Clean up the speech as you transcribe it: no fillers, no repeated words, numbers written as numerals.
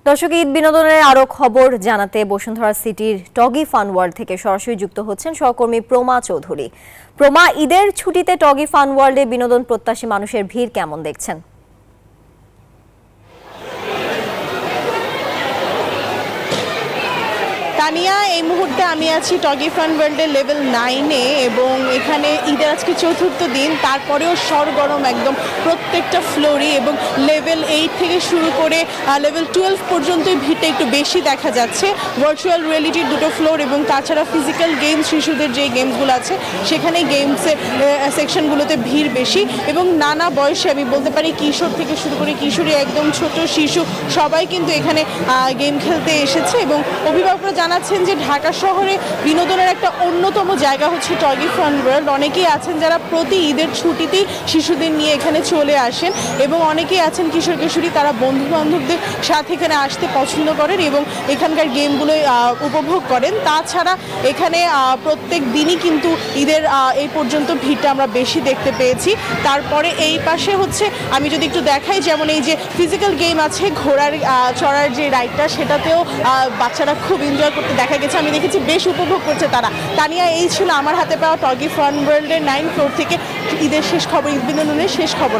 দর্শক, ঈদ বিনোদনের আরো খবর জানাতে বসুন্ধরা সিটির টগি ফান ওয়ার্ল্ড থেকে সরাসরি যুক্ত হচ্ছেন সহকর্মী প্রমা চৌধুরী। প্রমা, ঈদের ছুটিতে টগি ফান ওয়ার্ল্ডে বিনোদন প্রত্যাশী মানুষের ভিড় কেমন দেখছেন? তানিয়া, এই মুহূর্তে আমি আছি টগি ফান ওয়ার্ল্ডের লেভেল 9-এ এবং এখানে ঈদের আজকে চতুর্থ দিন, তারপরেও সরগরম একদম প্রত্যেকটা ফ্লোরে এবং লেভেল 8 থেকে শুরু করে লেভেল 12 পর্যন্তই ভিড়টা একটু বেশি দেখা যাচ্ছে। ভার্চুয়াল রিয়েলিটির দুটো ফ্লোর এবং তাছাড়া ফিজিক্যাল গেমস, শিশুদের যে গেমসগুলো আছে সেখানে গেমসের সেকশনগুলোতে ভিড় বেশি এবং নানা বয়সে, আমি বলতে পারি কিশোর থেকে শুরু করে কিশোরী, একদম ছোট শিশু সবাই কিন্তু এখানে গেম খেলতে এসেছে এবং অভিভাবকরা জানাচ্ছেন যে ঢাকা শহরে বিনোদনের একটা অন্যতম জায়গা হচ্ছে টগি ফান ওয়ার্ল্ড। অনেকেই আছেন যারা প্রতি ঈদের ছুটিতেই শিশুদের নিয়ে এখানে চলে আসেন এবং অনেকেই আছেন কিশোর কিশোরী, তারা বন্ধু বান্ধবদের সাথে এখানে আসতে পছন্দ করেন এবং এখানকার গেমগুলো উপভোগ করেন। তাছাড়া এখানে প্রত্যেক দিনই কিন্তু ঈদের এই পর্যন্ত ভিড়টা আমরা বেশি দেখতে পেয়েছি। তারপরে এই পাশে হচ্ছে, আমি যদি একটু দেখাই, যেমন এই যে ফিজিক্যাল গেম আছে, ঘোড়ার চড়ার যে রাইডটা, সেটাতেও বাচ্চারা খুব এনজয় করতে দেখা গেছে। আমি দেখেছি বেশ উপভোগ করছে তারা। তানিয়া, এই ছিল আমার হাতে পাওয়া টগি ফান ওয়ার্ল্ডের 9 ফ্লোর থেকে ঈদের শেষ খবর, ঈদ বিনোদনের শেষ খবর।